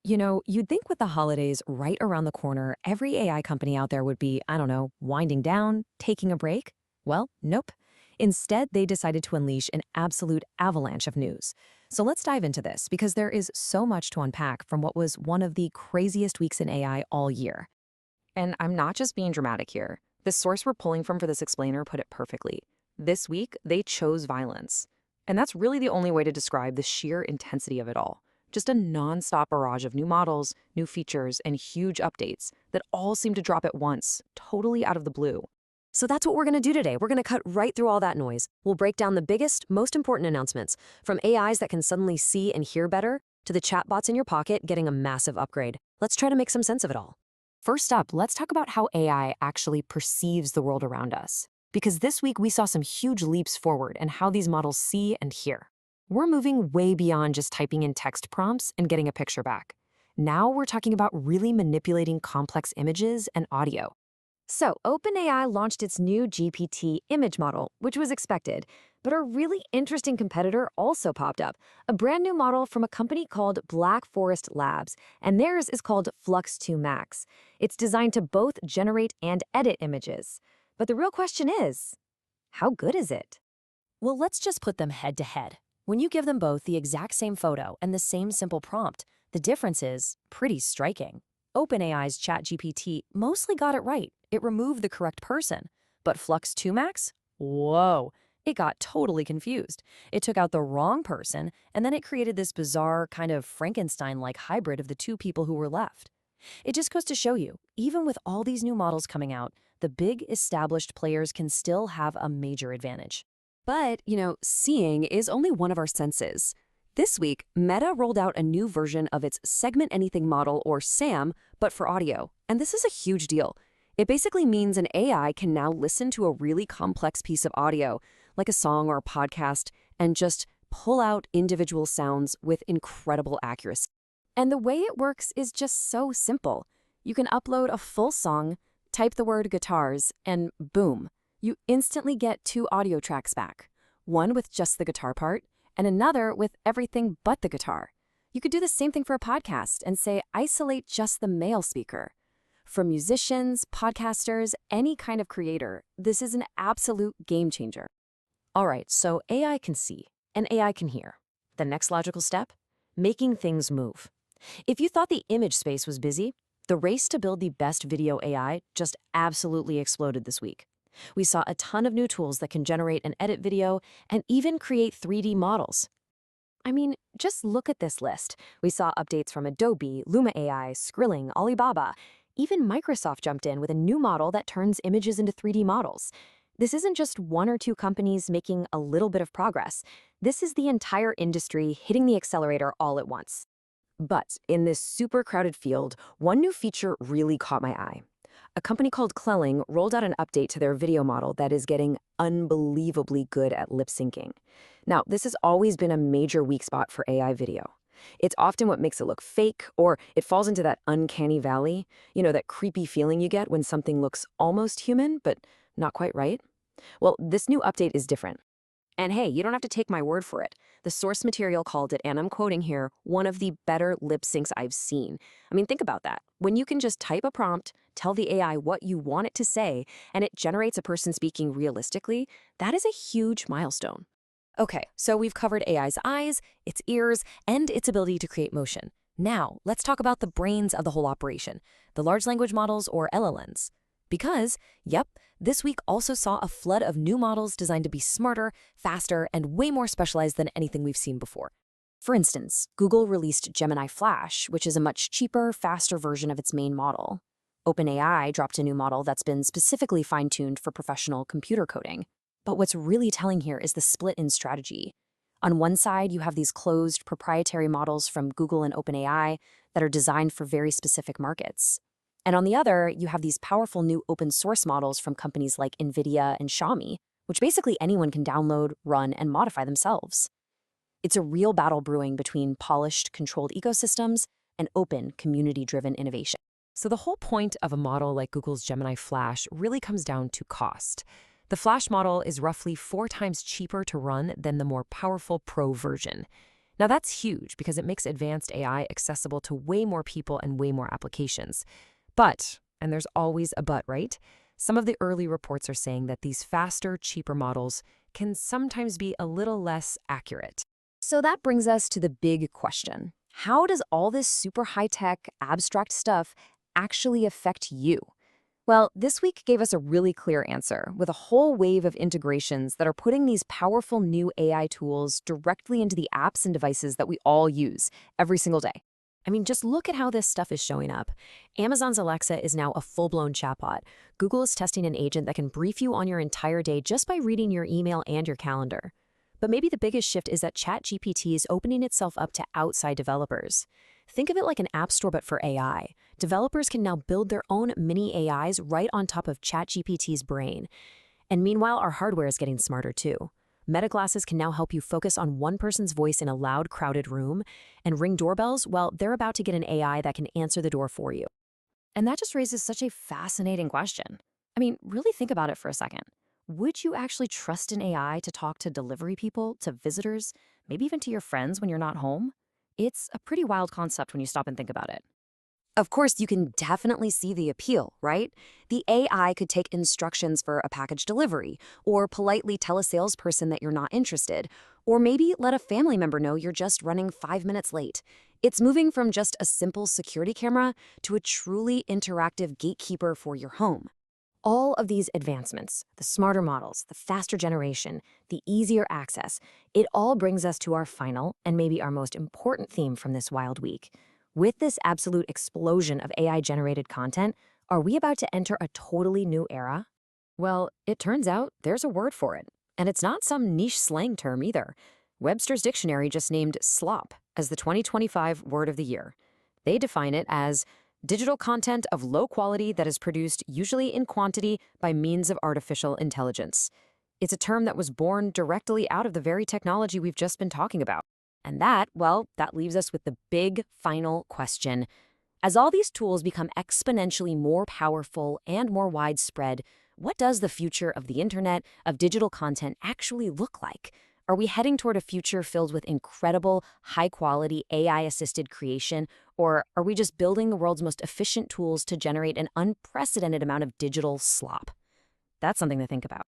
You'd think with the holidays right around the corner, every AI company out there would be, I don't know, winding down, taking a break. Well, nope. Instead, they decided to unleash an absolute avalanche of news. So let's dive into this because there is so much to unpack from what was one of the craziest weeks in AI all year. And I'm not just being dramatic here. The source we're pulling from for this explainer put it perfectly. This week, they chose violence. And that's really the only way to describe the sheer intensity of it all. Just a nonstop barrage of new models, new features, and huge updates that all seem to drop at once, totally out of the blue. So that's what we're going to do today. We're going to cut right through all that noise. We'll break down the biggest, most important announcements, from AIs that can suddenly see and hear better to the chatbots in your pocket getting a massive upgrade. Let's try to make some sense of it all. First up, let's talk about how AI actually perceives the world around us. Because this week we saw some huge leaps forward in how these models see and hear. We're moving way beyond just typing in text prompts and getting a picture back. Now we're talking about really manipulating complex images and audio. So, OpenAI launched its new GPT image model, which was expected, but a really interesting competitor also popped up, a brand new model from a company called Black Forest Labs, and theirs is called Flux 2 Max. It's designed to both generate and edit images. But the real question is, how good is it? Well, let's just put them head to head. When you give them both the exact same photo and the same simple prompt, the difference is pretty striking. OpenAI's ChatGPT mostly got it right. It removed the correct person. But Flux 2 Max? Whoa, it got totally confused. It took out the wrong person, and then it created this bizarre kind of Frankenstein-like hybrid of the two people who were left. It just goes to show you, even with all these new models coming out, the big established players can still have a major advantage. But, seeing is only one of our senses. This week, Meta rolled out a new version of its Segment Anything model, or SAM, but for audio. And this is a huge deal. It basically means an AI can now listen to a really complex piece of audio, like a song or a podcast, and just pull out individual sounds with incredible accuracy. And the way it works is just so simple. You can upload a full song, type the word guitars, and boom, you instantly get two audio tracks back. One with just the guitar part, and another with everything but the guitar. You could do the same thing for a podcast and say, isolate just the male speaker. For musicians, podcasters, any kind of creator, this is an absolute game changer. All right, so AI can see, and AI can hear. The next logical step? Making things move. If you thought the image space was busy, the race to build the best video AI just absolutely exploded this week. We saw a ton of new tools that can generate and edit video and even create 3D models. I mean, just look at this list. We saw updates from Adobe, Luma AI, Skrilling, Alibaba. Even Microsoft jumped in with a new model that turns images into 3D models. This isn't just one or two companies making a little bit of progress. This is the entire industry hitting the accelerator all at once. But in this super crowded field, one new feature really caught my eye. A company called Clelling rolled out an update to their video model that is getting unbelievably good at lip syncing. Now, this has always been a major weak spot for AI video. It's often what makes it look fake, or it falls into that uncanny valley, that creepy feeling you get when something looks almost human, but not quite right. Well, this new update is different. And hey, you don't have to take my word for it. The source material called it, and I'm quoting here, one of the better lip syncs I've seen. I mean, think about that. When you can just type a prompt, tell the AI what you want it to say, and it generates a person speaking realistically, that is a huge milestone. Okay, so we've covered AI's eyes, its ears, and its ability to create motion. Now, let's talk about the brains of the whole operation, the large language models, or LLMs. Because, yep, this week also saw a flood of new models designed to be smarter, faster, and way more specialized than anything we've seen before. For instance, Google released Gemini Flash, which is a much cheaper, faster version of its main model. OpenAI dropped a new model that's been specifically fine-tuned for professional computer coding. But what's really telling here is the split in strategy. On one side, you have these closed, proprietary models from Google and OpenAI that are designed for very specific markets. And on the other, you have these powerful new open source models from companies like NVIDIA and Xiaomi, which basically anyone can download, run, and modify themselves. It's a real battle brewing between polished, controlled ecosystems and open, community-driven innovation. So the whole point of a model like Google's Gemini Flash really comes down to cost. The Flash model is roughly 4 times cheaper to run than the more powerful Pro version. Now that's huge because it makes advanced AI accessible to way more people and way more applications. But, and there's always a but, right? Some of the early reports are saying that these faster, cheaper models can sometimes be a little less accurate. So that brings us to the big question. How does all this super high-tech, abstract stuff actually affect you? Well, this week gave us a really clear answer with a whole wave of integrations that are putting these powerful new AI tools directly into the apps and devices that we all use every single day. I mean, just look at how this stuff is showing up. Amazon's Alexa is now a full-blown chatbot. Google is testing an agent that can brief you on your entire day just by reading your email and your calendar. But maybe the biggest shift is that ChatGPT is opening itself up to outside developers. Think of it like an app store but for AI. Developers can now build their own mini AIs right on top of ChatGPT's brain. And meanwhile, our hardware is getting smarter too. Meta glasses can now help you focus on one person's voice in a loud, crowded room, and Ring doorbells, well, they're about to get an AI that can answer the door for you. And that just raises such a fascinating question. I mean, really think about it for a second. Would you actually trust an AI to talk to delivery people, to visitors, maybe even to your friends when you're not home? It's a pretty wild concept when you stop and think about it. Of course, you can definitely see the appeal, right? The AI could take instructions for a package delivery, or politely tell a salesperson that you're not interested, or maybe let a family member know you're just running 5 minutes late. It's moving from just a simple security camera to a truly interactive gatekeeper for your home. All of these advancements, the smarter models, the faster generation, the easier access, it all brings us to our final and maybe our most important theme from this wild week. With this absolute explosion of AI-generated content, are we about to enter a totally new era? Well, it turns out there's a word for it, and it's not some niche slang term either. Webster's Dictionary just named slop as the 2025 word of the year. They define it as digital content of low quality that is produced usually in quantity by means of artificial intelligence. It's a term that was born directly out of the very technology we've just been talking about. And that, well, that leaves us with the big final question. As all these tools become exponentially more powerful and more widespread, what does the future of the internet, of digital content actually look like? Are we heading toward a future filled with incredible, high-quality AI-assisted creation, or are we just building the world's most efficient tools to generate an unprecedented amount of digital slop? That's something to think about.